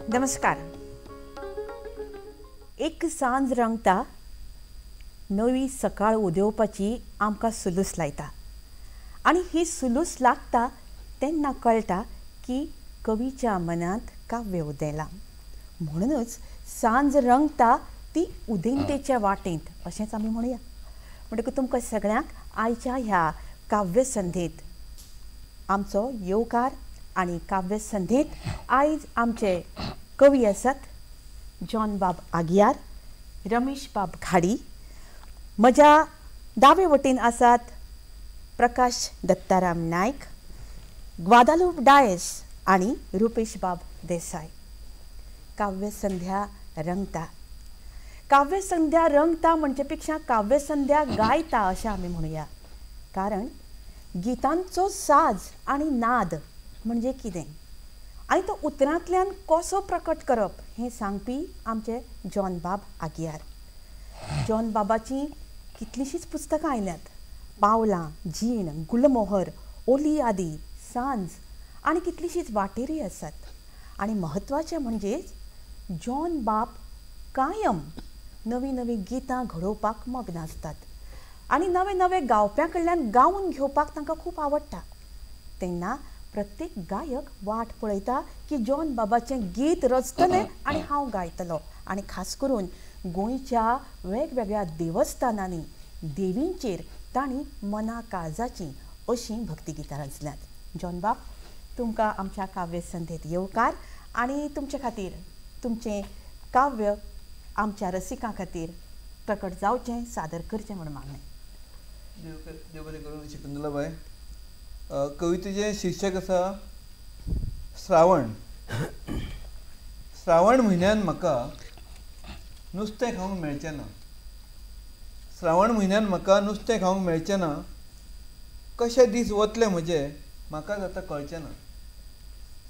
नमस्कार. एक सांज रंगता, नवी सकाळ उदेवपाची आमकां सुलूस लायता आनी ही सुलूस लागता तेन्ना कळटा की कवीच्या मनांत काव्य उदेलां. म्हणूनच सांज रंगता ती उदेंतेच्या वाटेंत अशेंच आमी म्हणुया. म्हणटकूच तुमकां सगळ्यांक आयच्या ह्या काव्य संध्येंत आमचो येवकार. आनी काव्य संध्येंत आयज आमचे कवी आसात जॉन बाब आगियार, रमेश बाब घाडी. म्हज्या दावे वटेन आसात प्रकाश दत्ताराम नायक, ग्वादालूप डायस आनी रुपेश बाब देसाय. काव्य संध्या रंगता. काव्य संध्या रंगता म्हणजे पेक्षा काव्य संध्या गायता अशें आमी म्हणुया. कारण गितांचो साज आनी नाद म्हणजे कितें आनी तो उतरांतल्यान कसो प्रकट करप हें सांगपी आमचे जॉन बाब आगियार. जॉन बाबाचीं कितलींशींच पुस्तकां आयल्यात. पावलां, जीण, गुलमोहर, ओली आदी, सांज आनी कितलींशींच वाटेरी आसात. आनी म्हत्वाचें म्हणजे जॉन बाब कायम नवीं नवीं गितां घडोवपाक मग्न आसतात आनी नवे नवे गावप्यां कडल्यान गावन घेवपाक तांकां खूब आवडटा. तेन्ना प्रत्येक गायक वाट पळयता की जॉन बाबाचें गीत रचतलें आनी हांव गायतलों. आनी खास करून गोंयच्या वेगवेगळ्या देवस्थानांनी देवींचेर तांणी मना काळजाचीं अशीं भक्तिगितां रचल्यांत. जॉन बाब, तुमकां आमच्या काव्य संध्येंत येवकार आनी तुमचे खातीर तुमचें काव्य आमच्या रसिकां खातीर प्रकट जावचें, सादर करचें म्हणून मागणें. देव बरें करूं शकुंतलाबाई. कवितेचें शिर्षक आसा श्रावण. श्रावण म्हयन्यान म्हाका नुस्तें खावंक मेळचें ना. श्रावण म्हयन्यान म्हाका नुस्तें खावंक मेळचें ना. कशे दीस वतले म्हजे म्हाकाच आतां कळचें ना.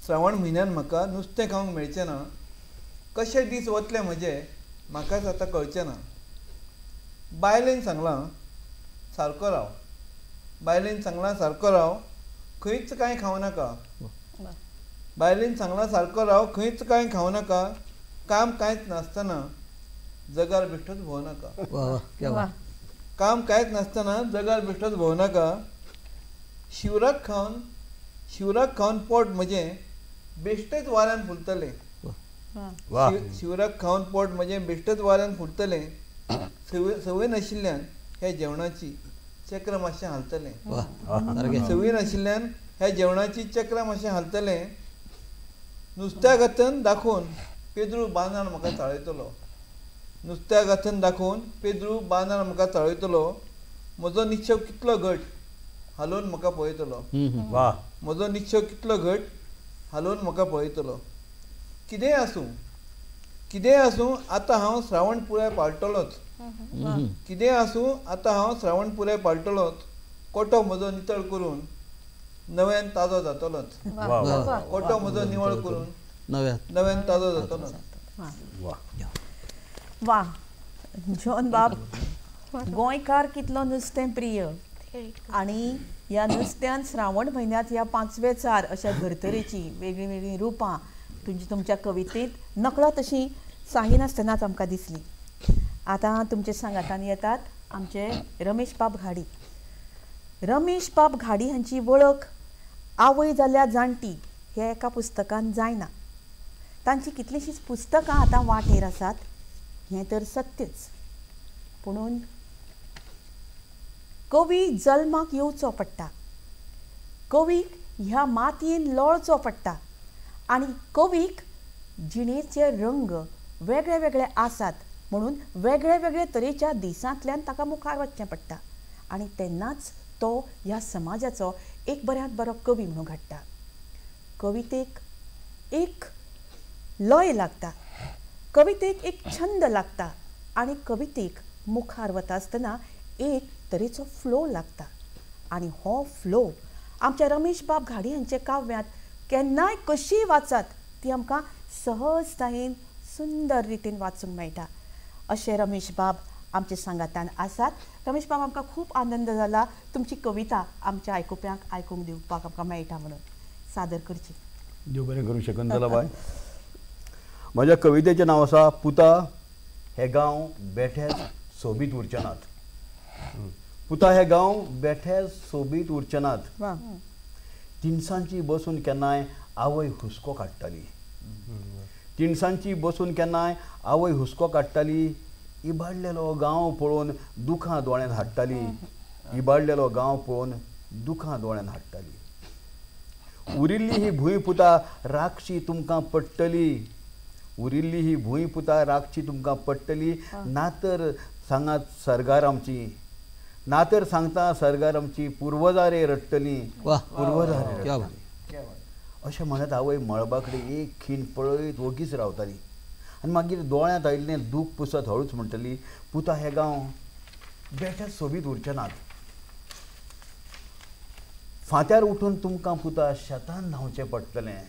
श्रावण म्हयन्यान म्हाका नुस्तें खावंक मेळचें ना. कशे दीस वतले म्हजे म्हाकाच आतां कळचें ना. बायलेन सांगलां सारको राव. बायलेन सांगलां सारको राव, खंयच कांय खावं नाका. बायलेन सांगलां सारको राव, खंयच कांय खावं नाका. काम कांयच नासतना जगार बेश्टोच भोंव नाका. काम कांयच नासतना जगार बेश्टोच भोंव नाका. शिवराक खावन पोट म्हजें बेश्टेच वाऱ्यान फुलतलें. शिवराक खावन पोट म्हजें बेश्टेच वाऱ्यान फुलतलें. संवय नाशिल्ल्यान ह्या जेवणाची चक्र मातशें हालतलें. संवय नाशिल्ल्यान ह्या जेवणाची चक्र मातशें हालतलें. नुस्त्याक हातान दाखोवन पेद्रू बांदार म्हाका चाळयतलो. नुस्त्याक हातान दाखोवन पेद्रू बांदार म्हाका चाळयतलो. म्हजो निक्षेव कितलो घट हालोवन म्हाका पळयतलो. म्हजो निक्षेव कितलो घट हालोवन म्हाका पळयतलो. कितेंय आसूं आतां हांव श्रावण पुराय पाळटलोच. कितेंय आसूं आतां हांव श्रावण पुराय पाळटलोच. कोटो म्हजो नितळ करून नव्यान ताजो जातलोच. कोटो म्हजो निवळ करून नव्यान ताजो जातलोच. वा, जॉन बाब, गोंयकार कितलो नुस्तें प्रिय आनी ह्या नुस्त्यान श्रावण म्हयन्यांत ह्या 5वे चार अशा धर्तरेची वेगळीं वेगळीं रुपां तुमच्या कवितेंत नकळत अशीं सांगिनासतनाच आमकां दिसलीं. आतां तुमचे सांगातान येतात आमचे रमेश बाब घाडी. रमेश बाब घाडी हांची वळख आवय जाल्या जाणटी हे एका पुस्तकान जायना. तांची कितलींशींच पुस्तकां आतां वाटेर आसात हें तर सत्यच. पुणून कवी जल्माक येवचो पडटा. कवीक ह्या मातयेन लोळचो पडटा आनी कवीक जिणेचे रंग वेगळे वेगळे आसात म्हणून वेगळे वेगळे तरेच्या दिसांतल्यान ताका मुखार वचचें पडटा. आनी तेन्नाच तो ह्या समाजाचो एक बऱ्यांत बरो कवी म्हणून घडटा. कवितेक एक लय लागता, कवितेक एक छंद लागता आनी कवितेक मुखार वता आसतना एक तरेचो फ्लो लागता. आनी हो फ्लो आमच्या रमेश बाब घाडी हांचे काव्यांत केन्नाय कशीय वाचात ती आमकां सहजतायेन सुंदर रितीन वाचूंक मेळटा. अशे रमेश बाब आमचे सांगातान आसात. रमेश बाब, आमकां खूब आनंद जाला तुमची कविता आमच्या आयकुप्यांक आयकूंक दिवपाक आमकां मेळटा म्हणून. सादर करची. देव बरें करूं शकुंतलाबाई. म्हज्या कवितेचें नांव आसा पुता हे गांव बेठे सोबीत उरचे नात. पुता हे गांव बेठे सोबीत उरचे नात. वा तिनसांची बसून केन्नाय आवय हुस्को काडटाली. तिनसांची बसून केन्नाय आवय हुस्को काडटाली. इबाडलेलो गांव पळोवन दुखां दोळ्यांत हाडटाली. इबाडलेलो गांव पळोवन दुखां दोळ्यांत हाडटाली. उरिल्ली ही भूंय पुता राखची तुमकां पडटली. उरिल्ली ही भूंय पुता राखची तुमकां पडटली. नातर सांगात सरगार आमची. नातर सांगता सरगार आमची पुर्वजां रे रडटली. पुर्वजां रे रडटली. अशें म्हणत आवय मळबा कडेन एक खीण पळयत वगीच रावताली. आनी मागीर दोळ्यांत आयिल्लें दूख पुसत हळूच म्हणटली पुता हे गांव बेठे सोबीत उरचे नात. फांत्यार उठून तुमकां पुता शेतान धांवचें पडटलें.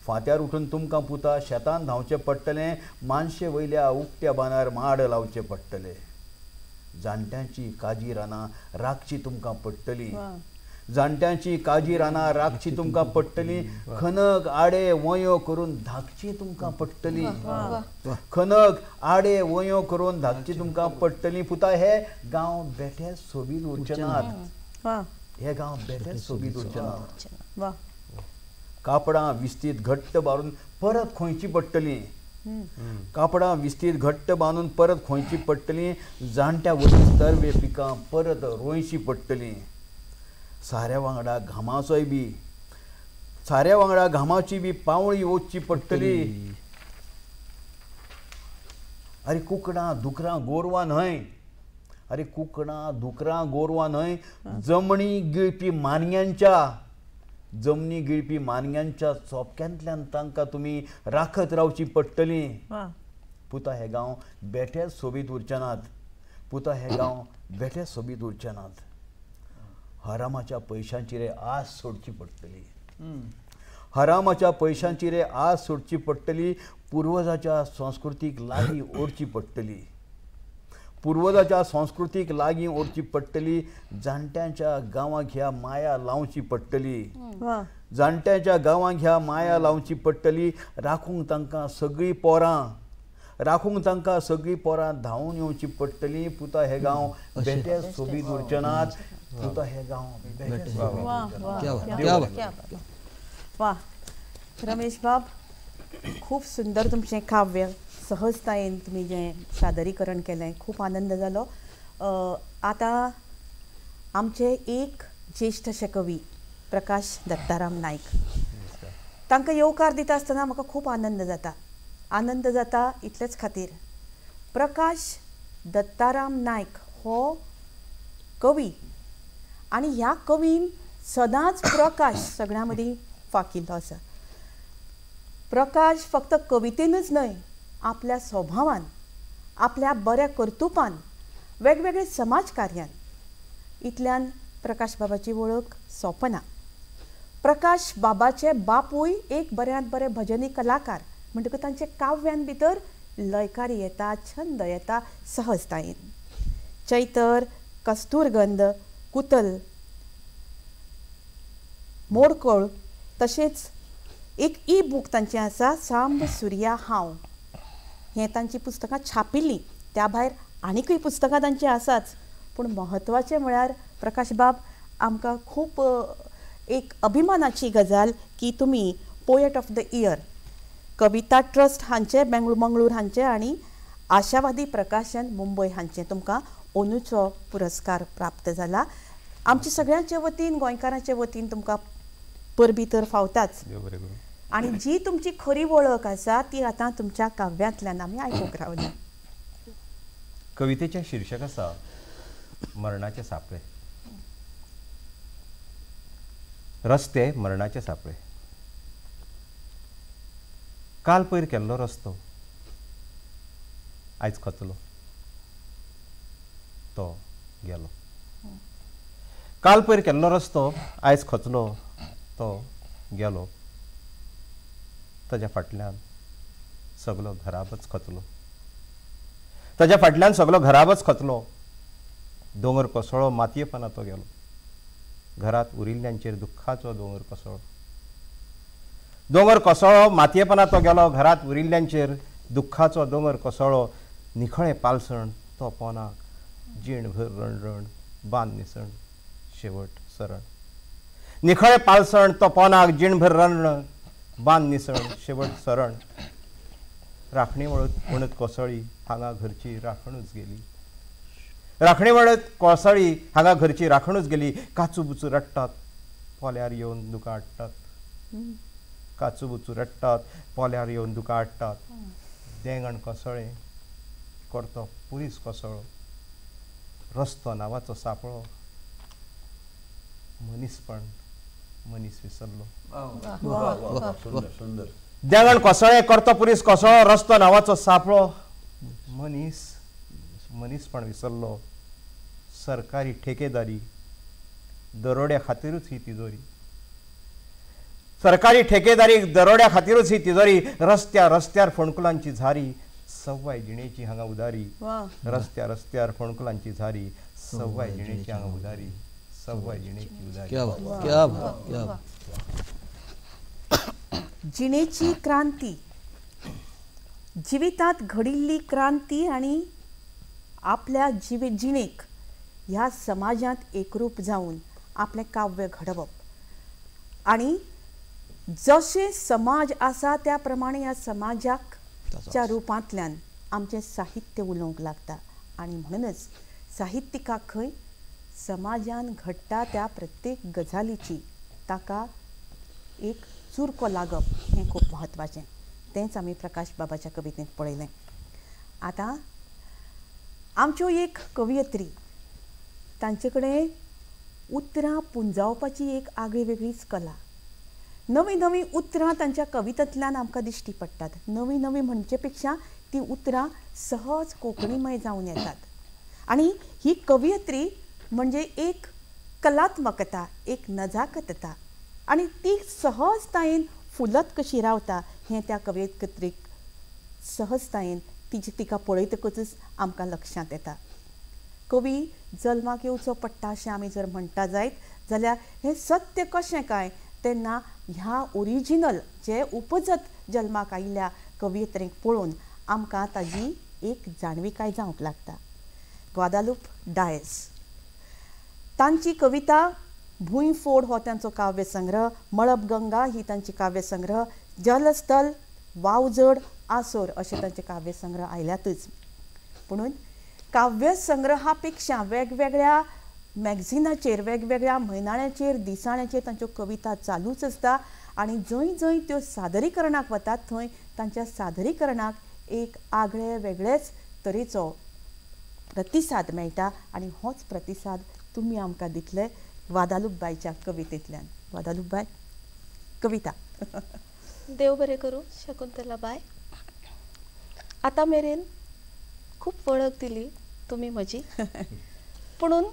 फांत्यार उठून तुमकां पुता शेतान धांवचें पडटलें. मानशे वयल्या उक्त्या बांदार माड लावचें पडटलें. जाणट्यांची काजी रानां राखची तुमकां पडटली. जाणट्यांची काजी रानां राखची तुमकां पडटली. खनक आडे वयो करून धाकची तुमकां पडटली. खनक आडे वयो करून धाकची तुमकां पडटली. पुता हे गांव बेठे सोबीत उरचे नात. हे गांव बेठे सोबीत उरचे नात. कापडां विस्तीत घट्ट बांदून परत खोंयची पडटली. कापडां विस्तीत घट्ट बांदून परत खोंयची पडटली. जाणट्या वतीस तरवे पिकां परत रोयची पडटली. साऱ्या वांगडा घामाचोय बी साऱ्या वांगडा घामाची बी पावळी ओतची पडटली. अरे कुकडां दुकरां गोरवां न्हय. अरे कुकडां दुकरां गोरवां न्हय. जमणी गिळपी मानग्यांच्या चोपक्यांतल्यान तांकां तुमी राखत रावची पडटली. पुता हे गांव बेठे सोबीत उरचे नात. पुता हे गांव बेठे सोबीत उरचे नात. हरामाच्या पयशांची रे आस सोडची पडटली. हरामाच्या पयशांची रे आस सोडची पडटली. पुर्वजाच्या संस्कृतीक लागीं ओडची पडटली. पुर्वजाच्या संस्कृतीक लागीं ओडची पडटली. जाणट्यांच्या गांवांक ह्या माया लावची पडटली. जाणट्यांच्या गांवांक ह्या माया लावची पडटली. राखूंक तांकां सगळीं पोरां धांवून येवची पडटली. पुता हे गांव बेठे सोबीत उरचे नात. पुता हे गांव बेठे सोबीत. वा रमेश बाब, खूप सुंदर तुमचें काव्य सहजतायेन तुम्ही जें सादरीकरण केलें, खूप आनंद जालो. आतां आमचे एक ज्येश्ठ अशे कवी प्रकाश दत्ताराम नायक, तांकां येवकार दिता आसतना म्हाका खूप आनंद जाता इतलेच खातीर प्रकाश दत्ताराम नायक हो कवी आनी ह्या कवीन सदांच प्रकाश सगळ्यां मदीं फाकिल्लो आसा. प्रकाश फक्त कवितेनूच न्हय, आपल्या स्वभावान, आपल्या बऱ्या कर्तुपान, वेगवेगळे समाज कार्यान इतल्यान प्रकाश बाबाची वळख सोंपना. प्रकाश बाबाचे बापूय एक बऱ्यांत बरे भजनी कलाकार म्हणटकूच तांचे काव्यान भितर लयकारी येता, छंद येता सहजतायेन. चैतर, कस्तूरगंध, कुतल, मोडकळ, तशेंच एक ई बूक तांचें आसा सांब सुर्या हांव. हें तांचीं पुस्तकां छापिल्लीं. त्या भायर आनीकूय पुस्तकां तांचीं आसाच. पूण म्हत्वाचें म्हळ्यार प्रकाश बाब, आमकां खूब एक अभिमानाची गजाल की तुमी poet of the year Kavita trust हांचे मंगळूर हांचे आनी आशावादी प्रकाशन मुंबय हांचे तुमकां अंदूचो पुरस्कार प्राप्त जाला. आमच्या सगळ्यांचे वतीन, गोंयकारांचे वतीन तुमकां परबी तर फावताच. आनी जी तुमची खरी वळख आसा ती आतां तुमच्या काव्यांतल्यान आमी आयकूंक रावल्या. कवितेचें शीर्षक आसा मरणाचे सापळे. रस्ते मरणाचे सापळे. काल पयर केल्लो रस्तो आयज खचलो, तो गेलो. काल पयर केल्लो रस्तो आयज खचलो, तो गेलो. ताच्या फाटल्यान सगलो घराबच खचलो. ताच्या फाटल्यान सगलो घराबच खचलो. दोंगर कोसळ्ळो, मातयेपणां तो गेलो. घरांत उरिल्ल्यांचेर दुख्खाचो दोंगर कोसळ्ळो. दोंगर कोसळ्ळो मातयेपणा तो गेलो घरात उरिल्ल्यांचेर दुख्खाचो दोंगर कोसळ्ळो निखळे पालसण तो पोनाक जीणभर रणरण बांद निसण शेवट सरण निखळे पालसण तो पोनाक जीणभर रणरण बांद निसण शेवट सरण राखणी म्हणत कोसळ्ळी हांगा घरची राखणूच गेली राखणी म्हणत कोसळ्ळी हांगा घरची राखणूच गेली काचू बुचू रडटात पोल्यार येवन दुकां हाडटात काचू बुचू रडटात पोल्यार येवन दुकां हाडटात देंगण कोसळ्ळें करतो पुलीस कोसळ्ळो रस्तो नांवाचो सापळो मनीसपण मनीस विसरलो सुंदर सुंदर देंगण कोसळ्ळें करतो पुलीस कोसळ्ळो रस्तो नांवाचो सापळो मनीसपण विसरलो सरकारी ठेकेदारी दरोड्या खातीरूच ही तिजोरी सरकारी ठेकेदारी दरोड्या खातीरूच ही तिजोरी रस्त्यार फोंडकुलांची झारी सव्वाय जिणेची हांगा उदारी रस्त्यार फोंडकुलांची झारी सव्वाय जिणेची हांगा उदारी सव्वाय जिणेची उदारी जिणेची क्रांती जिवितांत घडिल्ली क्रांती आनी आपल्या जिणेक ह्या समाजांत एकरूप जावन आपलें काव्य घडवप आनी जशें समाज आसा त्या प्रमाणे ह्या समाजाक च्या रुपांतल्यान आमचें साहित्य उलोवंक लागता आनी म्हणूनच साहित्यिकाक खंय समाजान घडटा त्या प्रत्येक गजालीची ताका एक चुरको लागप हें खूब म्हत्वाचें तेंच आमी प्रकाश बाबाच्या कवितेंत पळयलें आतां आमच्यो एक कवयित्री तांचे कडेन उतरां पुंजावपाची एक आगळी वेगळीच कला नवीं नवीं उतरां तांच्या कवितांतल्यान आमकां दिश्टी पडटात नवीं नवीं म्हणचे पेक्षा तीं उतरां सहज कोंकणीमय जावन येतात आनी ही कवयित्री म्हणजे एक कलात्मकता एक नजाकतता आनी ती सहजतायेन फुलत कशी रावता हें त्या कवयित्रीक सहजतायेन तिका पळयतकच आमकां लक्षांत येता कवी जल्माक येवचो पडटा अशें आमी जर म्हणटा जायत जाल्यार हें सत्य कशें काय तेन्ना ह्या ओरिजिनल जे उपजत जल्माक आयिल्ल्या कवयित्रीक पळोवन आमकां ताजी एक जाणविकाय जावंक लागता ग्वादालूप डायस तांची कविता भुंयफोड हो तांचो काव्यसंग्रह मळब गंगा ही तांची काव्यसंग्रह जलस्थल वावजड आसोर अशे तांचे काव्यसंग्रह आयल्यातच पुणून काव्यसंग्रहा पेक्षा वेगवेगळ्या मॅगझिनाचेर वेगवेगळ्या म्हयनाळ्याचेर दिसाळ्याचेर तांच्यो कविता चालूच आसता आनी जंय जंय त्यो सादरीकरणाक वतात थंय तांच्या सादरीकरणाक एक आगळे वेगळेच तरेचो प्रतिसाद मेळटा आनी होच प्रतिसाद तुमी आमकां दितले ग्वादालूप बायच्या कवितेंतल्यान ग्वादालूप बाय कविता देव बरें करूं शकुंतला बाय आतां मेरेन खूब वळख दिली तुमी म्हजी पुणून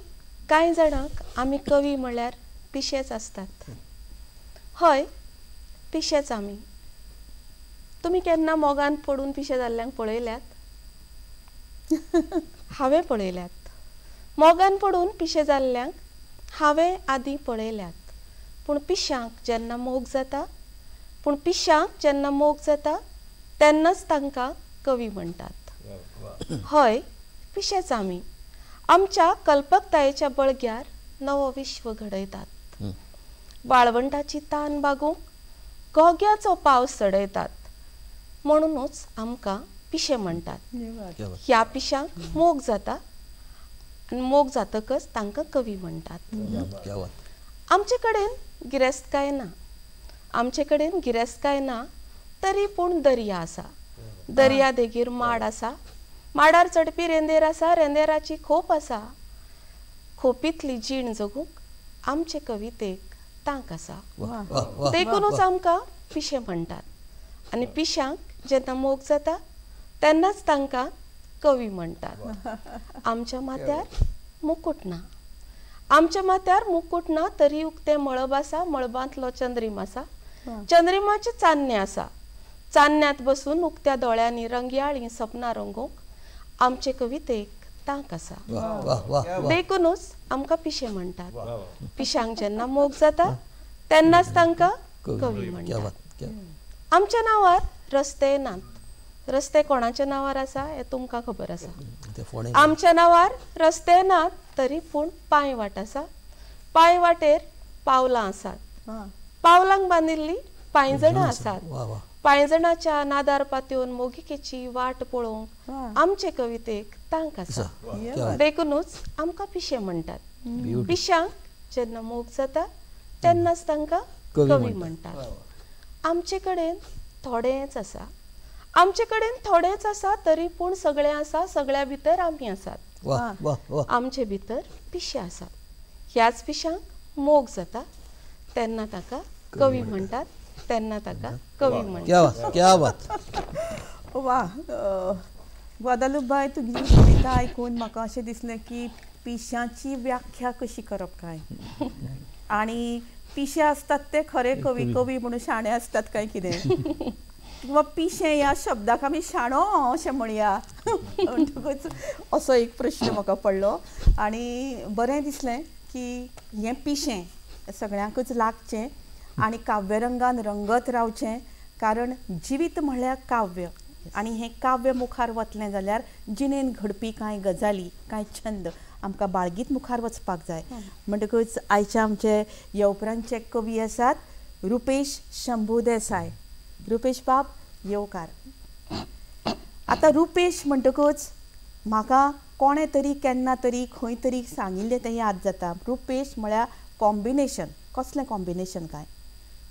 कांय जाणांक आमी कवी म्हणल्यार पिशेच आसतात हय पिशेच आमी तुमी केन्ना मोगान पडून पिशे जाल्ल्यांक पळयल्यात हांवें पळयल्यात मोगान पडून पिशे जाल्ल्यांक हांवें आदीं पळयल्यात पूण पिश्यांक जेन्ना मोग जाता तेन्नाच तांकां कवी म्हणटात हय पिशेच आमी आमच्या कल्पकतायेच्या बळग्यार नवो विश्व घडयतात वाळवंटाची तान बागूंक घोग्याचो पावस चडयतात म्हणूनच आमकां पिशे म्हणटात ह्या पिश्यांक मोग जाता आनी मोग जातकच तांकां कवी म्हणटात आमचे कडेन गिरेस्तकाय ना तरी पूण दर्या आसा दर्या देगेर माड आसा माडार चडपी रेंदेर आसा रेंदेराची खोप आसा खोपींतली जीण जगूंक आमचे कवितेक तांक आसा देखूनच आमकां पिशे म्हणटात आनी पिश्यांक जेन्ना मोग जाता तेन्नाच तांकां कवी म्हणटात आमच्या माथ्यार मुकुट ना तरी उक्तें मळब आसा मळबांतलो चंद्रीम आसा चंद्रिमाचे चान्ने आसा चान्न्यांत बसून उक्त्या दोळ्यांनी रंग्याळी सपनां रंगोवंक आमचे कवितेक तांक आसा देखूनच आमकां पिशे म्हणटात पिश्यांक जेन्ना मोग जाता तेन्नाच तांकां कवी म्हणटात आमच्या नावार रस्ते नात. रस्ते कोणाच्या नावार आसा हे तुमकां खबर आसा. आमच्या नावार रस्ते नात तरी पूण पांयवाट आसा. पांयवाटेर पावलां आसात. पावलांक बांदिल्ली पांयजणां आसात. पांयजणाच्या नादार पातयेवन मोगिकेची वाट पळोवंक आमचे कवितेक तांक आसा. देखूनच आमकां पिशे म्हणटात. पिश्यांक जेन्ना मोग जाता तेन्नाच तांकां कवी म्हणटात. आमचे कडेन थोडेच आसा. आमचे कडेन थोडेच आसा तरी पूण सगळें आसा. सगळ्या भितर आमी आसात. आमचे भितर पिशे आसात. ह्याच पिश्यांक मोग जाता तेन्ना ताका कवी म्हणटात. तेन्ना ताका कवी म्हणटात. क्या बात. वा ग्वादालूपबाई, तुजी कविता आयकून म्हाका अशें दिसलें की पिश्यांची व्याख्या कशी करप काय. आनी पिशे असतात ते खरे कवी. कवी म्हणून शाणे असतात काय कितें, किंवा पिशे ह्या शब्दाक आमी शाणो अशें म्हणया म्हणटकूच असो एक प्रश्न म्हाका पडलो. आनी बरें दिसलें की हें पिशें सगळ्यांकच लागचें आनी काव्यरंगान रंगत रावचें. कारण जिवीत म्हणल्यार काव्य, आनी हें काव्य मुखार वतलें जाल्यार जिणेन घडपी कांय गजाली, कांय छंद आमकां बाळगीत मुखार वचपाक जाय. म्हणटकूच आयचे आमचे ह्या उपरांतचे कवी आसात रुपेश शंभू देसाय. रुपेश बाब येवकार. आतां रुपेश म्हणटकूच म्हाका कोणें तरी केन्ना तरी खंय तरी सांगिल्लें तें याद जाता. रुपेश म्हळ्यार कॉम्बिनेशन. कसलें कॉम्बिनेशन काय.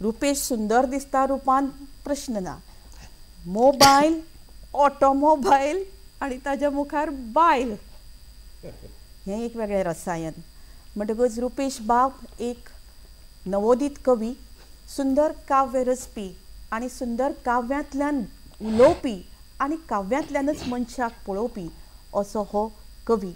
रुपेश सुंदर दिसता रुपान प्रश्न ना. मोबायल, ऑटोमोबायल आनी ताज्या मुखार बायल, हें एक वेगळें रसायन. म्हणटकूच रुपेश बाब एक नवोदित कवी, सुंदर काव्य रचपी आनी सुंदर काव्यांतल्यान उलोवपी आनी काव्यांतल्यानच मनशाक पळोवपी असो हो कवी.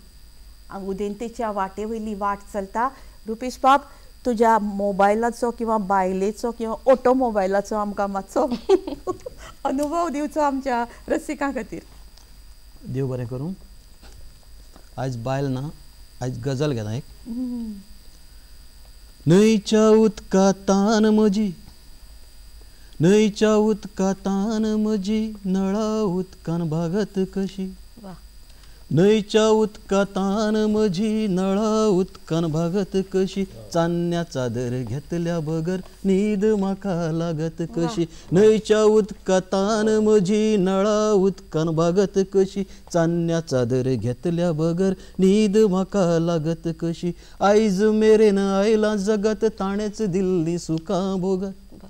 उदेंतेच्या वाटे वयली वाट चलता. रुपेश बाब, तुज्या मोबायलाचो किंवा बायलेचो किंवा ऑटोमोबायलाचो आमकां मातसो अनुभव दिवचो आमच्या रसिकां खातीर. देव बरें करूं. आयज बायल ना, आयज गजल घेता एक. न्हंयच्या उदकांतान म्हजी, न्हंयच्या उदकांतान म्हजी नळा उदकान भागत कशी. न्हंयच्या उदकांतान म्हजी नळा उदकान भागत कशी. चान्न्या चादर घेतल्या बगर न्हीद म्हाका लागत कशी. न्हंयच्या उदकांतान म्हजी नळा उदकान भागत कशी. चान्न्या चादर घेतल्या बगर न्हीद म्हाका लागत कशी. आयज मेरेन आयलां जगात ताणेच दिल्ली सुखां भोगत.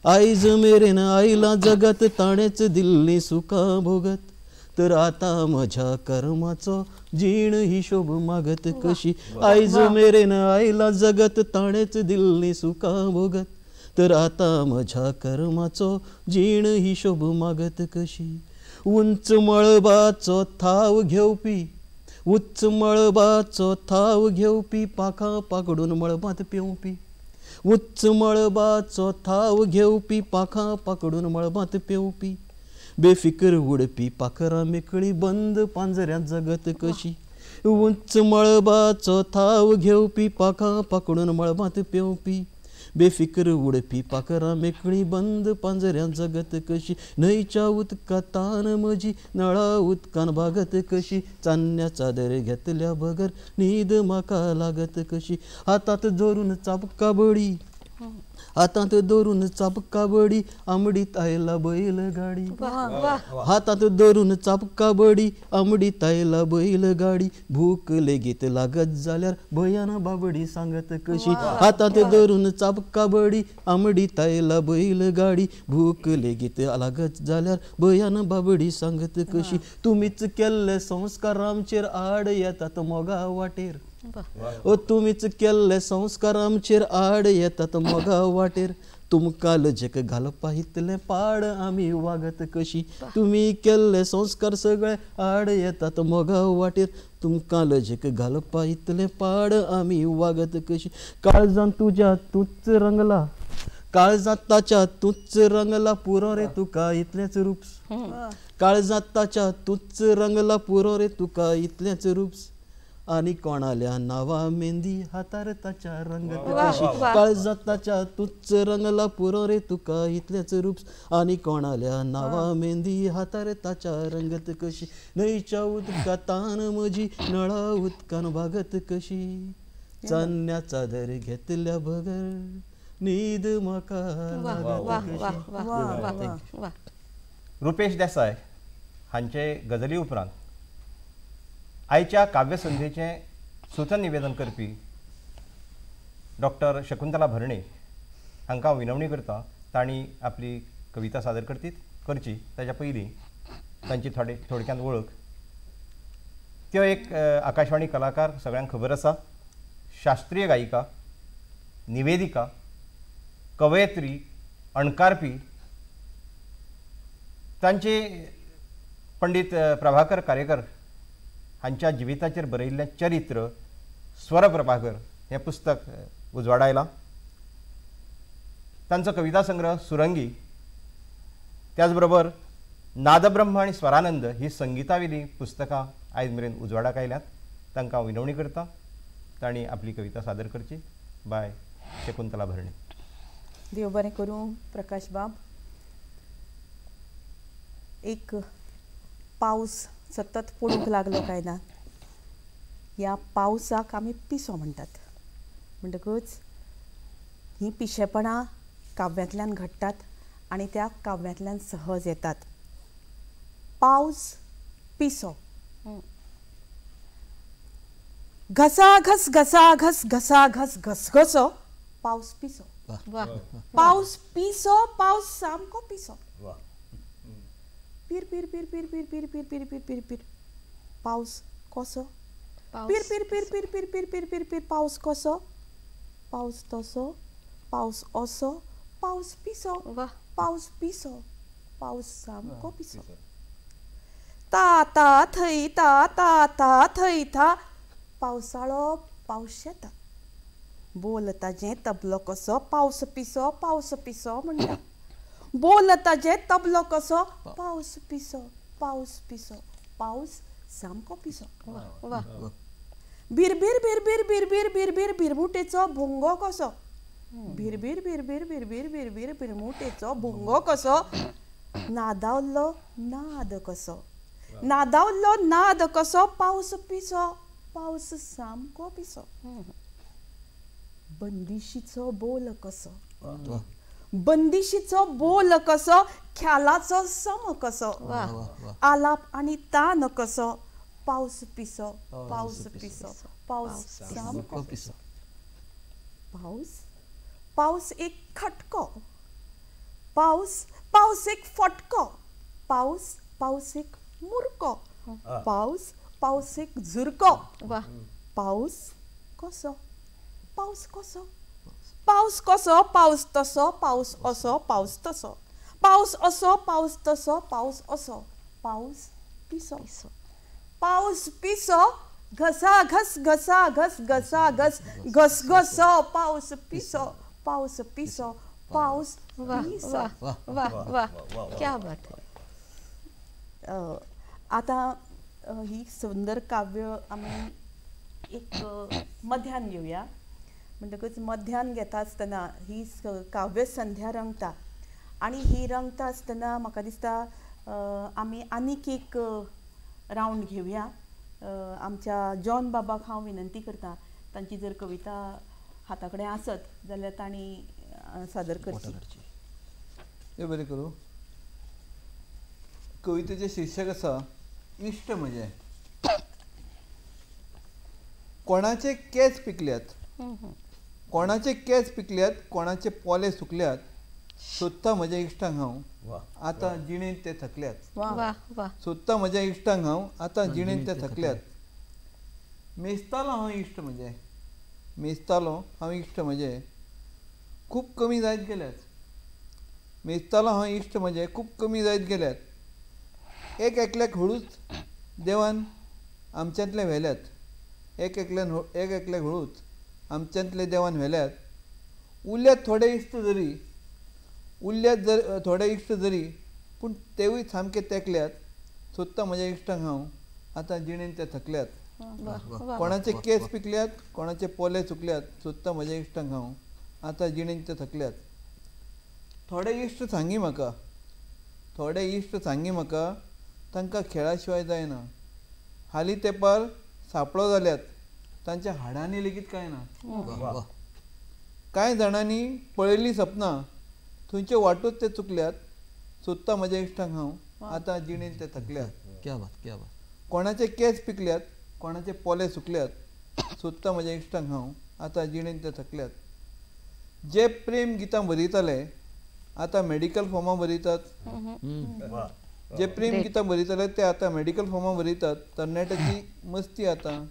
आयज मेरेन आयलां जगात ताणेच दिल्ली सुखां भोगत. तर आतां म्हज्या कर्माचो जीण हिशोब मागत कशी. आयज मेरेन आयलां जगत ताणेच दिल्ली सुखां भोगत. तर आतां म्हज्या कर्माचो जीण हिशोब मागत कशी. उंच मळबाचो थाव घेवपी, उच्च मळबाचो थाव घेवपी पाखां पाकडून मळबांत पेंवपी. उच्च मळबाचो थाव घेवपी पाखां पाकडून मळबांत पेंवपी. बेफिकर उडपी पाखरां मेकळी बंद पांजऱ्यांत जगत कशी. उंच मळबाचो थाव घेवपी पाखां पाकडून मळबांत पेंवपी. बेफिकर उडपी पाखरां मेकळी बंद पांजऱ्यांत जगत कशी. न्हंयच्या उदकांतान म्हजी नळा उदकान भागत कशी. चान्न्या चादर घेतल्या बगर न्हीद म्हाका लागत कशी. हातांत धरून चाबका बडी, हातांत धरून चाबका बडी आमडीत आयला बैल गाडी. हातांत धरून चाबका बडी आमडीत आयला बैल गाडी. भूक लेगीत लागत जाल्यार भयान बाबडी सांगत कशी. हातांत धरून चाबका बडी आमडीत आयला बैल गाडी. भूक लेगीत लागत जाल्यार भयान बाबडी सांगत कशी. तुमीच केल्ले संस्कार आमचेर आड येतात मोगा वाटेर. ओ तुमीच केल्ले संस्कार आमचेर आड येतात मोगा वाटेर. तुमकां लजेक घालपा इतलें पाड आमी वागत कशी. तुमी केल्ले संस्कार सगळे आड येतात मोगा वाटेर. तुमकां लजेक घालपा इतलें पाड आमी वागत कशी. काळजान तुज्या तूच रंगला, काळजांत ताच्या तूच रंगला पुरो रे तुका इतलेंच रूप. काळजांत ताच्या तूच रंगला पुरो रे तुका इतलेंच रूप. आणि कोणाल्या नावा मेहंदी हातार ताच्या रंगत वा, कशी वा. काळजात ताच्या तुच्च रंगला पुरो रे तुका इतलेच रूप आणि कोणाल्या नावा मेहंदी हातार ताच्या रंगत कशी न्हंयच्या उदकातान म्हजी नळा उदकान भागत कशी चान्न्याचा दर घेतल्या बगर न्हीद म्हाका वा वा वा वा वा वा वा रुपेश देसाय हांचे गजली उपरांत आयच्या काव्यसंध्येचें सुत निवेदन करपी डॉक्टर शकुंतला भरणे हांकां हांव विनवणी करता तांणी आपली कविता सादर करची ताच्या पयलीं तांची थोडक्यान वळख. त्यो एक आकाशवाणी कलाकार सगळ्यांक खबर आसा, शास्त्रीय गायिका, निवेदिका, कवयत्री, अणकारपी. तांचे पंडीत प्रभाकर कारेकर हांच्या जिविताचेर बरयल्लें चरित्र स्वर प्रभाकर हें पुस्तक उजवाडा आयलां. तांचो कविता संग्रह सुरंगी, त्याच बरोबर नादब्रह्म आनी स्वरानंद ही संगितावेली पुस्तकां आयज मेरेन उजवाडाक आयल्यात. तांकां हांव विनवणी करता तांणी आपली कविता सादर करची. बाय शकुंतला भरणे. देव बरें करूं प्रकाश बाब. एक पावस सतत पडूंक लागलो काय ना, ह्या पावसाक आमी पिसो म्हणटात. म्हणटकच ही पिशेपणां काव्यांतल्यान घडटात आनी त्या काव्यांतल्यान सहज येतात. पावस पिसो. घसाघस घसाघस घसाघस घसघसो पावस पिसो. वा पावस पिसो, पावस सामको पिसो. पीर पीर पीर पीर पीर पीर पीर पीर पीर पीर पीर पावस कसो. पीर पीर पीर पीर पीर पीर पीर पीर पीर पावस कसो. पावस तसो, पावस असो, पावस पिसो. वा पावस पिसो, पावस सामको पिसो. ता ता थंय ता ता ता थंय था पावसाळो पावस येता. बोलता जे तबलो कसो पावस पिसो म्हणटा. बोलता जे तबलो कसो पावस पिसो पावस सामको पिसो. वा बिरबीर बिरबीर बिरबीर बिरबीर बिरमुटेचो भुंगो कसो. बिरबीर बिरबीर बिरबीर बिरबीर बिरमुटेचो भुंगो कसो. नादावल्लो नाद कसो. नादावल्लो नाद कसो पावस पिसो. पावस सामको पिसो. बंदिशीचो बोल कसो. बंदिशीचो बोल कसो. ख्यालाचो सम कसो. आलाप आनी तान कसो. पावस पिसो पावस सामको पिसो. पावस एक खटको. पावस एक फटको. पावस एक मुरको. पावस एक झुरको. वा पावस कसो. पावस कसो पावस तसो पावस असो पावस तसो. पावस असो पावस तसो पावस असो. पावस पिसो. पावस पिसो घसाघस घसाघस घसाघस घसघसो पावस पिसो पावस वा पिसो. वा वा वा क्या बात है. आता ही सुंदर काव्य आमी एक मध्यान घेवया. म्हणटकच मध्यान घेता आसतना ही काव्य संध्या रंगता आनी ही रंगता आसतना म्हाका दिसता आमी आनीक एक रावंड घेवया. आमच्या जॉन बाबाक हांव विनंती करता, तांची जर कविता हाता कडेन आसत जाल्यार तांणी सादर करची. देव बरें करूं. कवितेचें शीर्षक आसा इश्ट म्हजे. कोणाचे केस पिकल्यात. कोणाचे केस पिकल्यात, कोणाचे पोले सुकल्यात, सोदता म्हज्या इश्टांक हांव आतां जिणेंत ते थकल्यात. वा वा सोदता म्हज्या इश्टांक हांव आतां जिणेंत ते थकल्यात. मेजतालो हांव इश्ट म्हजे. मेजतालो हांव इश्ट म्हजे खूब कमी जायत गेल्यात. मेजतालो हांव इश्ट म्हजे खूब कमी जायत गेल्यात. एक एकल्याक हळूच देवान आमच्यांतले व्हेल्यात. एक एकल्याक हळूच आमच्यांतले देवान व्हेल्यात. उरल्यात थोडे इश्ट जरी पूण तेवूय सामके तेकल्यात. सोदता म्हज्या इश्टांक हांव आतां जिणेंत ते थकल्यात. कोणाचे केस पिकल्यात, कोणाचे पोले चुकल्यात, सुद्दां म्हज्या इश्टांक हांव आतां जिणेंत ते थकल्यात. थोडे इश्ट सांगी म्हाका तांकां खेळा शिवाय जायना. हालीं तेंपार सापळो जाल्यात, तांच्या हाडांनी लेगीत कांय ना. कांय जाणांनी पळयल्लीं सपनां, थंयच्यो वाटूच ते चुकल्यात. सुद्दां म्हज्या इश्टांक हांव आतां जिणेंत ते थकल्यात. क्या बात क्या बात. कोणाचे केस पिकल्यात, कोणाचे पोले सुकल्यात, सुद्दां म्हज्या इश्टांक हांव आतां जिणेंत ते थकल्यात. जे प्रेम गितां बरयताले आतां मेडिकल फॉर्मां बरयतात. जे प्रेम गितां बरयताले ते आतां मेडिकल फॉर्मां बरयतात. तरणाट्याची मस्ती आतां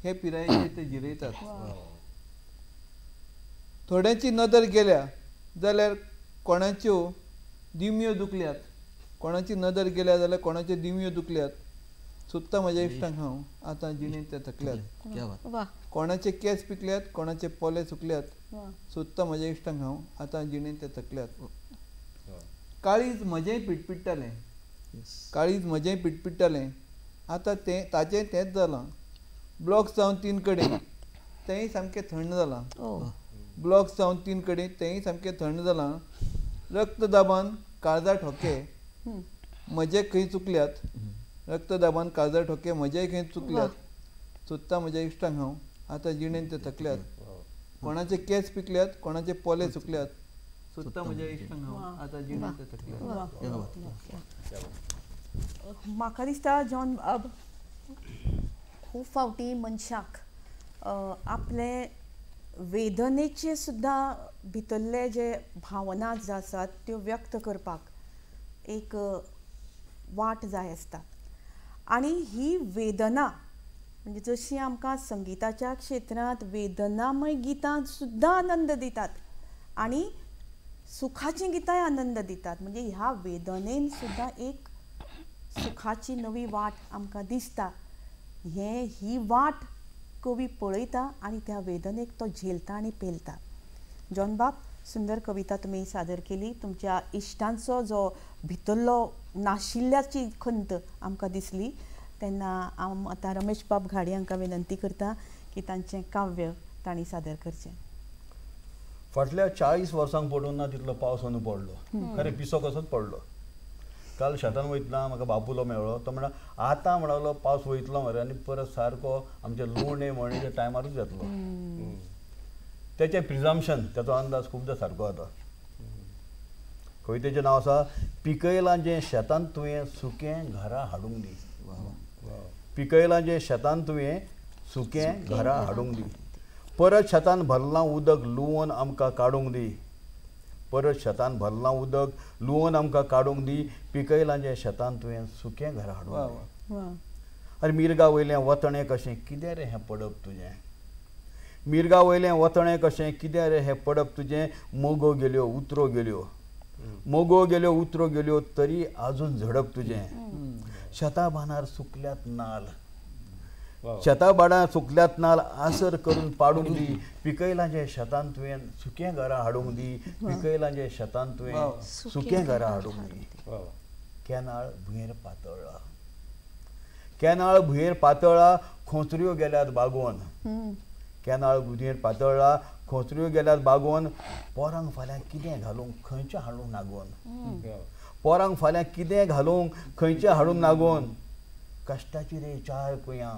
हे पिरायेचेर ते जिरयतात. थोड्यांची नदर गेल्या जाल्यार कोणाच्यो दिम्यो दुखल्यात. कोणाची नदर गेल्या जाल्यार कोणाच्यो दिम्यो दुखल्यात. सुद्दां म्हज्या इश्टांक हांव आतां जिणेंत ते थकल्यात. क्या बात. कोणाचे केस पिकल्यात, कोणाचे पोले सुकल्यात, सुद्दां म्हज्या इश्टांक हांव आतां जिणेंत ते थकल्यात. काळीज म्हजेंय पिटपिट्टालें आतां ताचें तेंच जालां. ब्लॉक्स जावन 3 कडेन तेंय सामकें थंड जालां. ब्लॉक्स जावन 3 कडेन तेंय सामकें थंड जालां. रक्तदाबान काळजा ठोके म्हजे खंय चुकल्यात. रक्तदाबान काळजा ठोके म्हजेय खंय चुकल्यात. सुद्दां म्हज्या इश्टांक हांव आतां जिणेंत ते थकल्यात. कोणाचे केस पिकल्यात, कोणाचे पोले चुकल्यात, सुद्दां म्हज्या इश्टांक हांव आतां जिणेंत ते थकल्यात. म्हाका दिसता जॉन बाब खूब फावटी मनशाक आपले वेदनेचे सुद्दां भितरले जे भावना जे आसात त्यो व्यक्त करपाक एक वाट जाय आसता. आनी ही वेदना म्हणजे जशी आमकां संगिताच्या क्षेत्रांत वेदनामय गितां सुद्दां आनंद दितात आनी सुखाचीं गितांय आनंद दितात. म्हणजे ह्या वेदनेन सुद्दां एक सुखाची नवी वाट आमकां दिसता. ही वाट कवी पळयता आनी त्या वेदनेक तो झेलता आनी पेलता. जॉन बाब, सुंदर कविता तुमी सादर केली. तुमच्या इश्टांचो जो भितरलो नाशिल्ल्याची खंत आमकां दिसली तेन्ना हांव आतां रमेश बाब घाडी हांकां विनंती करता की तांचें काव्य तांणी सादर करचें. फाटल्या 40 वर्सांक पडून ना तितलो पावस अंदू पडलो. खरें पिसो कसोच पडलो. काल शेतान वयतना म्हाका बापूलो मेळ्ळो. तो म्हणा आतां म्हणलो पावस वयतलो मरे आनी परत सारको आमचे लुवणे मळणीच्या टायमारूच येतलो. तेचें प्रिजम्पशन, तेचो अंदाज खुबदां सारको जाता. कवितेचें नांव आसा पिकयलां जें शेतांत तुवें सुकें घरा हाडूंक दी. पिकयलां जें शेतांत तुवें सुकें घरा हाडूंक दी. परत शेतान भरलां उदक लुवोन आमकां काडूंक दी. परत शेतान भरलां उदक लुवोन आमकां काडूंक दी. पिकयलां जें शेतान तुवें सुकें घरा हाडूंक दी. अरे मिरगा वयलें वतणें कशें कितें रे हें पडप तुजें. मिरगा वयलें वतणें कशें कितें रे हें पडप तुजें. मोगो गेल्यो उतरो गेल्यो. मोगो गेल्यो उतरो गेल्यो तरी आजून झडप तुजें. शेता बांदार सुकल्यात नाल. शेता बांदार सुकल्यात नाल आसर करून पाडूंक दी. पिकयलां जें शेतान तुवें सुकें घरा हाडूंक दी. पिकयलां जें शेतान तुवें सुकें घरा हाडूंक दी. केनाळ भुंयेर पातळ्ळा. केनाळ भुंयेर पातळ्ळा खोंचऱ्यो गेल्यात बागोवन. केनाळ भुंयेर पातळ्ळा खोंचऱ्यो गेल्यात बागोवन. पोरांक फाल्यां कितें घालूंक खंयचें हाडूंक नागोवन. पोरांक फाल्यां कितें घालूंक खंयचें हाडूंक नागोवन. कश्टाची रे 4 कुयां.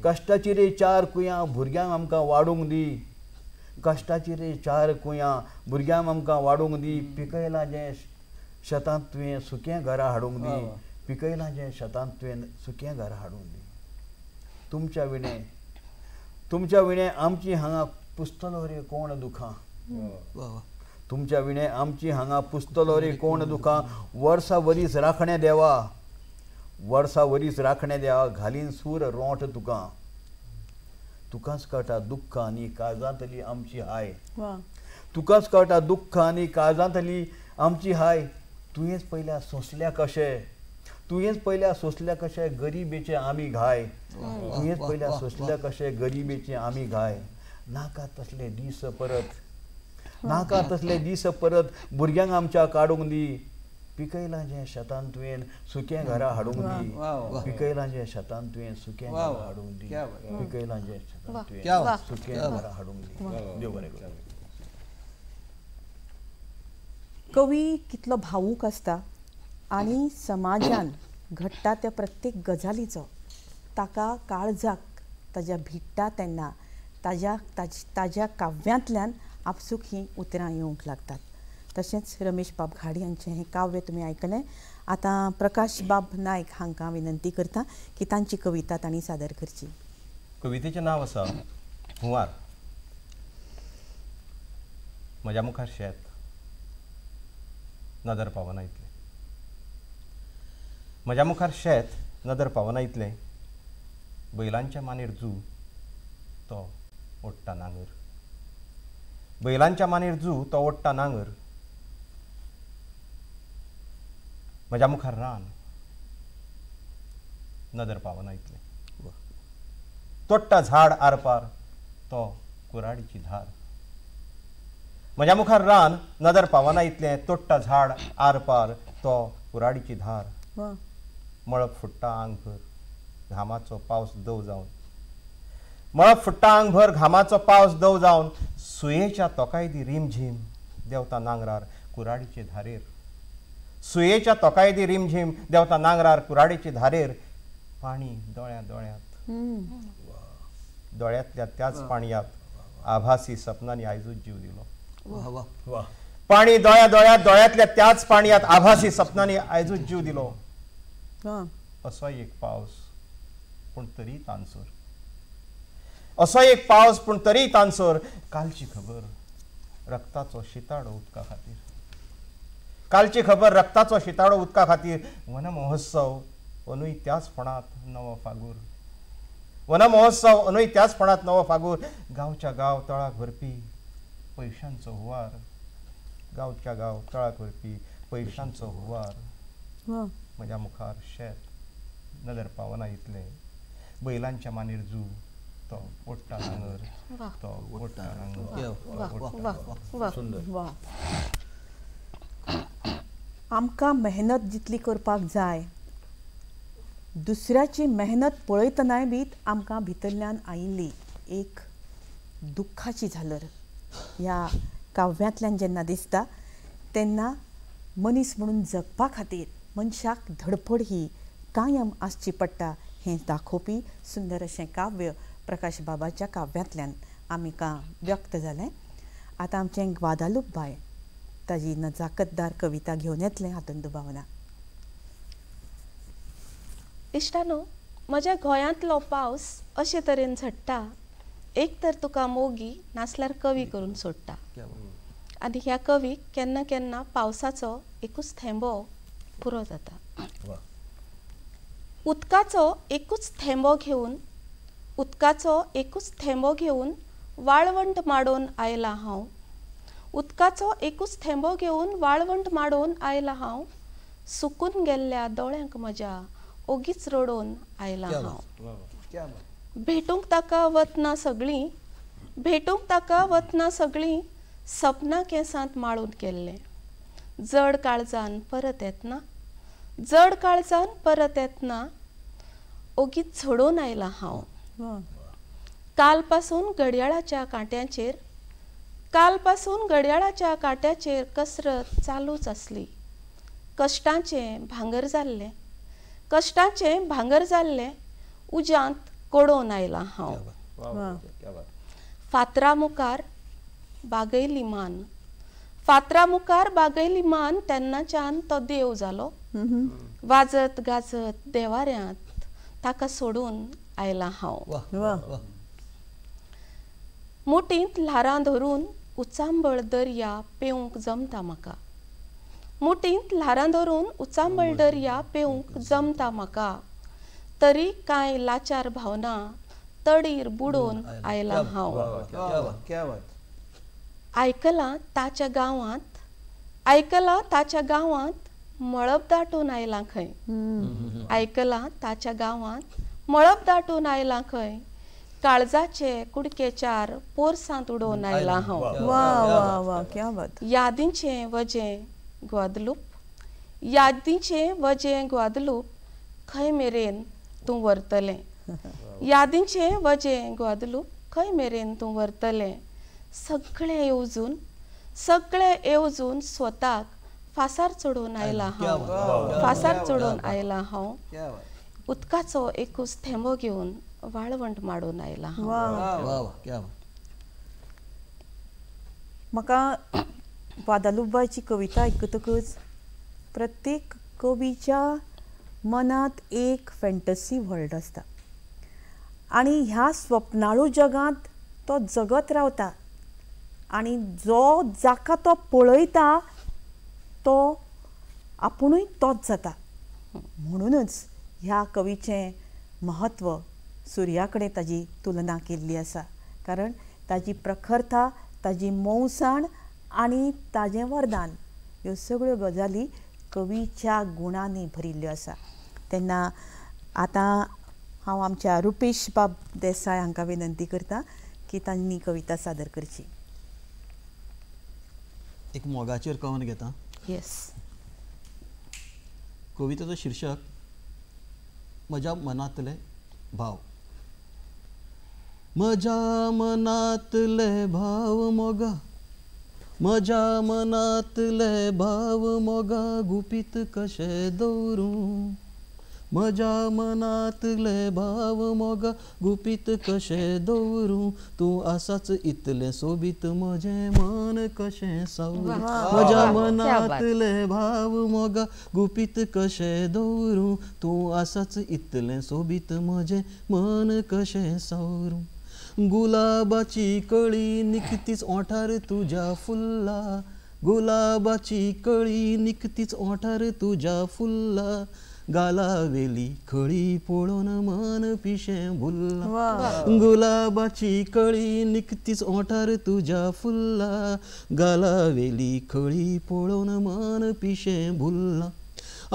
कश्टाची रे 4 कुयां भुरग्यांक आमकां वाडूंक दी. कश्टाची रे 4 कुयां भुरग्यांक आमकां वाडूंक दी. पिकयलां जें शेतांत तुवें सुकें घरा हाडूंक दी. पिकयलां जें शेतांत तुवें सुकें घरा हाडूंक दी. तुमच्या विणे आमची हांगा पुस्तलो रे कोण दुखां. तुमच्या विणे आमची हांगा पुस्तलो रे कोण दुखां. वर्सां वरीस राखणें देवा. वर्सां वरीस राखणें देवा घालीन सूर रोंठ तुका. तुकाच कळटा दुख्ख आनी काळजांतली आमची हाय. तुकाच कळटा दुख्ख आनी काळजांतली आमची हाय. तुवेंच पयल्या सोंसल्या कशें. तुवेंच पयल्या सोंसल्या कशें गरिबेचे आमी घाय. तुवेंच पयल्या सोंसल्या कशें गरिबेचे आमी घाय. नाका तसले दीस परत. नाका तसले दीस परत भुरग्यांक आमच्या काडूंक दी. पिकयलांचे शेतान तुवें सुकें घरा हाडूंक दी वा, वा. पिकयलांचे शेतान तुवें सुकें वा, घरा वा. हाडूंक दी क्या बात. पिकयलांचे शेतान तुवें क्या बात. सुकें घरा हाडूंक दी देव बरें करूं. कवी कितलो भावूक आसता आनी समाजान घडटा त्या प्रत्येक गजालीचो ताका काळजाक ताज्या भिडटा तेन्ना ताज्या काव्यांतल्यान आपसूक ही उतरां येवंक लागतात. तशेंच रमेश बाब घाडी हांचें हें काव्य तुमी आयकलें. आतां प्रकाश बाब नायक हांकां विनंती करता की तांची कविता तांणी सादर करची. कवितेचें नांव आसा हुंवार. म्हज्या मुखार शेत नदर पावना इतलें. म्हज्या मुखार शेत नदर पावना इतलें. बैलांच्या मानेर जू तो ओडटा नांगर. बैलांच्या मानेर जू तो ओडटा नांगर. म्हज्या मुखार रान नदर पावना इतलें. तोडटा झाड आरपार तो कुराडीची धार. म्हज्या मुखार रान नदर पावना इतलें. तोडटा झाड आरपार तो कुराडीची धार. वा मळब फुट्टा आंगभर घामाचो पावस दव जावन. मळब फुट्टा आंगभर घामाचो पावस दव जावन. सुयेच्या तोकायदी रिमझिम देंवता नांगरार कुराडीचे धारेर. सुयेच्या तोकायदी रिमझिम देंवता नांगरार कुराडीचे धारेर. पाणी दोळ्या दोळ्यांत. दोळ्यांतल्या त्याच पाणयात आभासी सपनांनी आयजूच जीव दिलो. पाणी दोळ्या दोळ्यात दोळ्यातल्या त्याच पाणयात आभासी सपनांनी आयजूच जीव दिलो. असो एक पावस पूण तरी तानसर. असो एक पावस पूण तरी तानसर. कालची खबर रक्ताचो शिताडो उदका खातीर. कालची खबर रक्ताचो शिताडो उदका खातीर. वन महोत्सव अंदूय त्याच फोंडांत नवो फागूर. वन महोत्सव अंदूय त्याच फोंडांत नवो फागूर. गांवच्या गांव तळाक भरपी पयशांचो हुंवार. गांवच्या गांव तळाक भरपी पयशांचो हुंवार. म्हज्या मुखार शेत नदर पावना इतलें. बैलांच्या मानेर जू तो ओडटा नांगर. तो ओडटा नांगर. सुंदर. आमकां मेहनत जितली करपाक जाय दुसऱ्याची मेहनत पळयतनाय बी आमकां भितरल्यान आयिल्ली एक दुख्खाची झालर ह्या काव्यांतल्यान जेन्ना दिसता तेन्ना मनीस म्हणून जगपा खातीर मनशाक धडपड ही कायम आसची पडटा हें दाखोवपी सुंदर अशें काव्य प्रकाश बाबाच्या काव्यांतल्यान आमकां व्यक्त जालें. आतां आमचें ग्वादालूप बाय ताजी नजाकतदार कविता घेवन येतलें हातूंत दुबाव ना. इश्टानो, म्हज्या गोंयांतलो पावस अशे तरेन झडटा एक तर तुका मोगी नासल्यार कवी करून सोडटा. आनी ह्या कवीक केन्ना केन्ना पावसाचो एकूच थेंबो पुरो जाता. उदकाचो एकूच थेंबो घेवन वाळवंट माडोवन आयला हांव. उदकाचो एकूच थेंबो घेवन वाळवंट माडोवन आयला हांव. सुकून गेल्ल्या दोळ्यांक म्हज्या ओगीच रडोवन आयला हांव. भेटूंक ताका वतना सगळीं सपनां केंसांत माळून गेल्लें. जड काळजान परत येतना ओगीच झडोवन आयला हांव. काल पासून घडयाळाच्या कांट्याचेर कसरत चालूच आसली. कश्टांचें भांगर जाल्लें उज्यांत कोडोवन आयला हांव. फातरा मुखार बागयली मान तेन्नाच्यान तो देव जालो. वाजत गाजत देवाऱ्यांत ताका सोडून आयला हांव. मुठींत ल्हारां धरून उचांबळ दर्या पेवूंक जमता म्हाका. तरी कांय लाचार भावना तडीर बुडोवन आयला हांव. आयकलां ताच्या गांवांत मळब दाटून आयलां खंय. काळजाचे कुडकेचार पोरसांत उडोवन आयला हांव. यादींचें वजें ग्वादलूप यादींचे वजें ग्वादलूप खंय मेरेन तूं व्हरतलें. यादींचे वजें ग्वादलूप खंय मेरेन तूं व्हरतलें. सगळें येवजून स्वताक फासार चडोवन आयला हांव. फासार चडोवन आयला हांव. उदकाचो एकूच थेंबो घेवन वाळवंट माडून आयला हांव. म्हाका वादालुबाची कविता आयकतकच प्रत्येक कवीच्या मनांत एक फॅन्टसी वर्ल्ड आसता आनी ह्या स्वप्नाळू जगांत तो जगत रावता आनी जो जाका तो पळयता तो आपुणूय तोच जाता. म्हणूनच ह्या कवीचें महत्व सुर्या कडेन ताजी तुलना केल्ली आसा. कारण ताजी प्रखरता, ताजी मोवसाण आनी ताजें वरदान ह्यो सगळ्यो गजाली कवीच्या गुणांनी भरिल्ल्यो आसा. तेन्ना आतां हांव आमच्या रुपेश बाब देसाय हांकां विनंती करतां की तांणी कविता सादर करची. एक मोगाचेर कवन घेता. येस. कवितेचो शीर्षक म्हज्या मनांतले भाव. म्हज्या मनांतले भाव मोगा, म्हज्या मनांतले भाव मोगा गुपीत कशे दवरूं. म्हज्या मनांतले भाव मोगा गुपीत कशे दवरूं. तूं आसाच इतलें सोबीत म्हजें मन कशें सावरूं. म्हज्या मनांतले भाव मोगा गुपीत कशें दवरूं. तूं आसाच इतलें सोबीत म्हजें मन कशें सावरूं. गुलाबाची कळी निखतीच ओंठार तुज्या फुल्ला. गुलाबाची कळी निखतीच ओंठार तुज्या फुल्ला. गालावेली खळी पळोवन मन पिशें भुल्ला. गुलाबाची कळी निखतीच ओंठार तुज्या फुल्ला. गालावेली खळी पळोवन मन पिशें भुल्ला.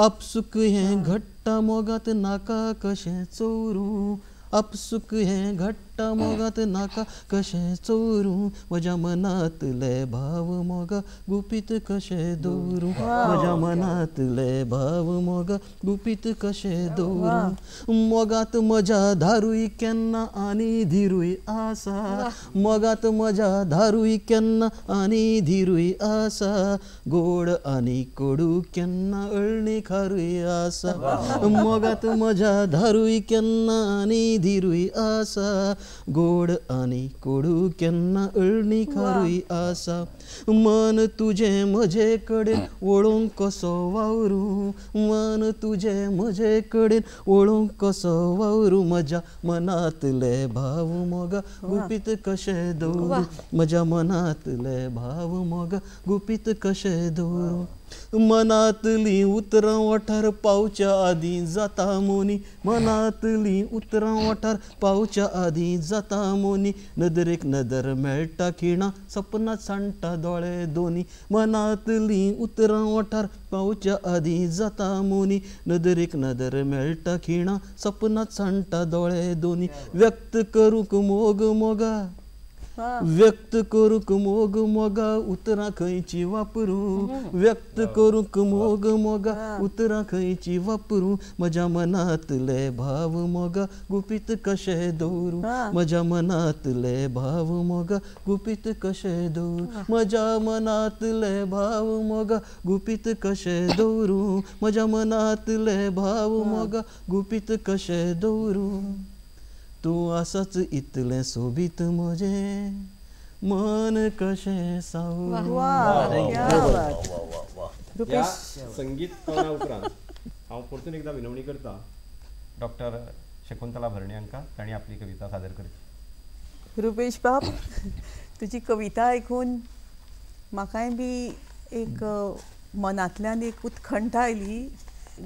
आपसूक हें घट्टा मोगात नाका कशें चोरूं. आपसूक हें घट्टा मोगात नाका कशें चोरूं. म्हज्या मनांतले भाव मोगा गुपीत कशें दवरूं. म्हज्या मनांतले भाव मोगा गुपीत कशें दवरूं. मोगात म्हज्या धारूय केन्ना आनी धिरूय आसा. मोगात म्हज्या धारूय केन्ना आनी धिरूय आसा. गोड आनी कडू केन्ना अळणी खारूय आसा. मोगात म्हज्या धारूय केन्ना आनी धिरूय आसा. गोड आनी कडू केन्ना अळणी खारूय आसा. मन तुजें म्हजे कडेन वळोवंक कसो वावरूं. मन तुजें म्हजे कडेन वळोवंक कसो वावरूं. म्हज्या मनांतले भाव मोगा गुपीत कशें दवरूं. म्हज्या मनांतले भाव मोगा गुपीत कशें दवरूं. मनांतलीं उतरां ओंठार पावच्या आदीं जाता मोनी. मनांतलीं उतरां ओंठार पावच्या आदीं जाता मोनी. नदरेक नदर मेळटा खिणां सपनांत सांडटा दोळे दोनी. मनांतलीं उतरां ओंठार पावच्या आदीं जाता मोनी. नदरेक नदर मेळटा खिणां सपनांत सांडटा दोळे दोनी. व्यक्त करूंक मोग मोगा, व्यक्त करूंक मोग मोगा उतरां खंयची वापरूं. व्यक्त करूंक मोग मोगा उतरां खंयची वापरूं. म्हज्या मनांतले भाव मोगा गुपीत कशें दवरूं. म्हज्या मनांतले भाव मोगा गुपीत कशें दवरूं. म्हज्या मनांतले भाव मोगा गुपीत कशें दवरूं. म्हज्या मनांतले भाव मोगा गुपीत कशें दवरूं. तूं आसाच इतलें सोबीत म्हजें मन कशें सावरूं. ह्या संगीत कवना उपरांत हांव परतून एकदां विनवणी करतां डॉक्टर शकुंतला भरणे हांकां तांणी आपली कविता सादर करची. रुपेश बाब, तुजी कविता आयकून म्हाकाय बी एक मनांतल्यान एक उत्खंठा आयली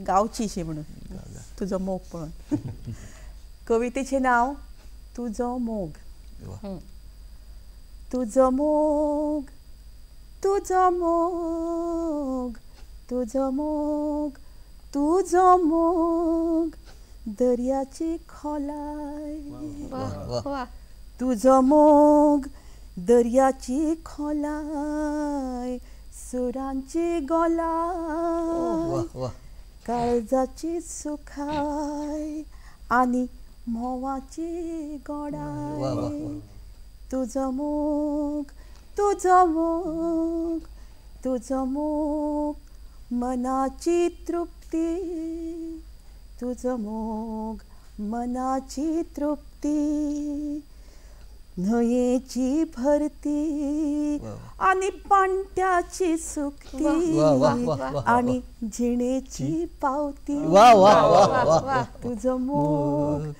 गावचीशी म्हणून तुजो मोग पळोवन. कवितेचें नांव तुजो मोग. तुजो मोग, तुजो मोग, तुजो मोग, तुजो मोग दर्याची खोलाय. तुजो मोग दर्याची खोलाय सुरांची गोलाय काळजाची सुखाय आनी मोवाची गोडाय तुझो मोग तुझो मोग तुझो मोग मनाची तृप्ती तुझो मोग मनाची तृप्ती न्हंयेची भरती आनी पांट्याची सुकती आनी जिणेची पावती तुझो मोग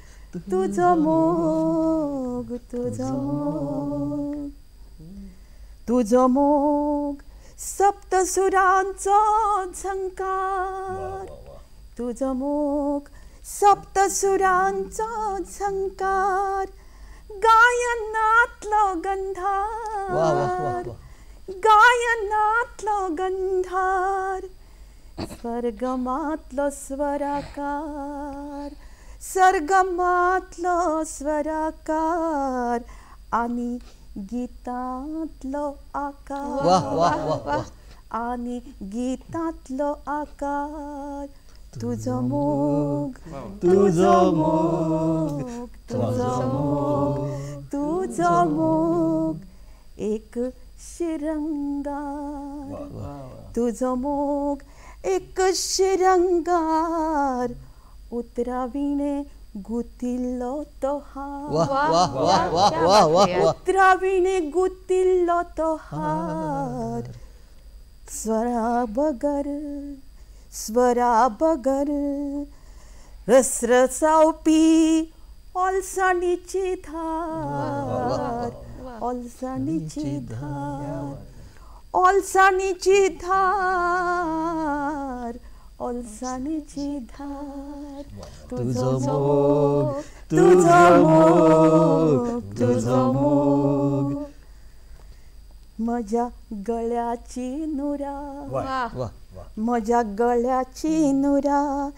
तुझो मोग तुझो मोग तुझो मोग सप्तसुरांचो झंकार तुझो मोग सप्तसुरांचो झंकार गायनातलो गंधार गायनातलो गंधार स्वर्गमातलो स्वराकार सर्गमातलो स्वराकार आनी गीतांतलो आकार आनी गीतांतलो आकार तुझो मोग तुझो मोग तुझो मोग तुझो मोग एक शिरंगार तुझो मोग एक शिरंगार उतराविणे गुतिल्लो तो हार उतराविणे गुतिल्लो तो हार स्वरा बगर रसरसावपी ओलसाणीची धार ओलसाणीची धार ओलसाणीची धार ओलसाणीची धार तुझो मोग तुझो मोग तुझो मोग म्हज्या गळ्याची नुरा म्हज्या गळ्याची नुरा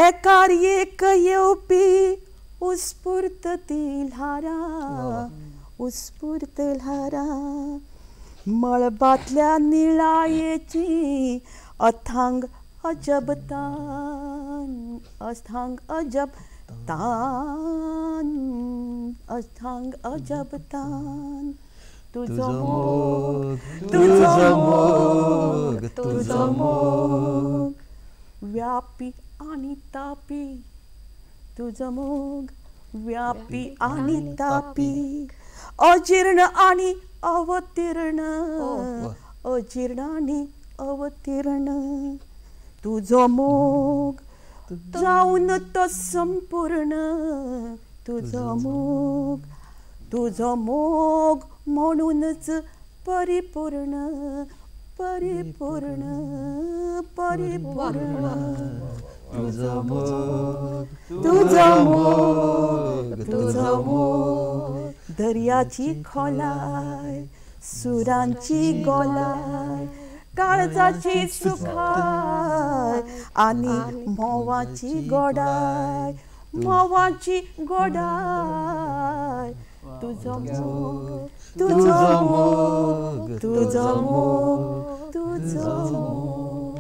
एकार एक येवपी उत्स्फूर्त ती ल्हारा उत्स्फूर्त ल्हारा मळबांतल्या निळायेची अथांग अजब तान अथांग अजब तान अथांग अजब तान तुझो मोग तुझो मोग तुझो मोग व्यापी आनी तापी तुझो मोग व्यापी आनी तापी अजीर्ण आनी अवतीर्ण अजीर्ण आनी अवतीर्ण तुझो मोग जावन तो संपूर्ण तुझो मोग म्हणूनच परिपूर्ण परिपूर्ण परिपूर्ण तुझो मोग तुझो मोग दर्याची खोलाय सुरांची गोलाय काळजाची सुखाय आनी मोवाची गोडाय मोवाची गोडाय तुझो मोग तुझो मोग तुझो मोग तुझो मोग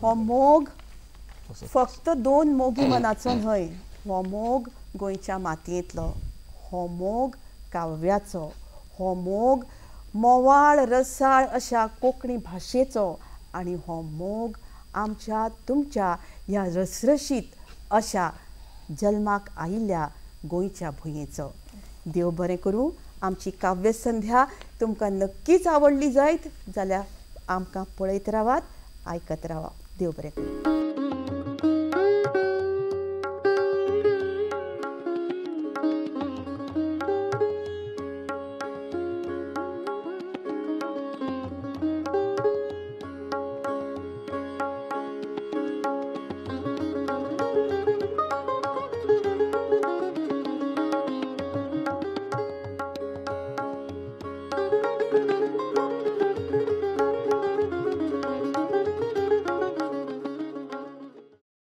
हो मोग फक्त दोन मोगी मनाचो न्हय हो मोग गोंयच्या मातयेंतलो हो मोग काव्याचो हो मोग मोवाळ रसाळ अशा कोंकणी भाशेचो आनी हो मोग आमच्या तुमच्या ह्या रसरशीत अशा जल्माक आयिल्ल्या गोंयच्या भुंयेचो देव बरें करूं आमची काव्य संध्या तुमकां नक्कीच आवडली जायत जाल्यार आमकां पळयत रावात आयकत रावा देव बरें करूं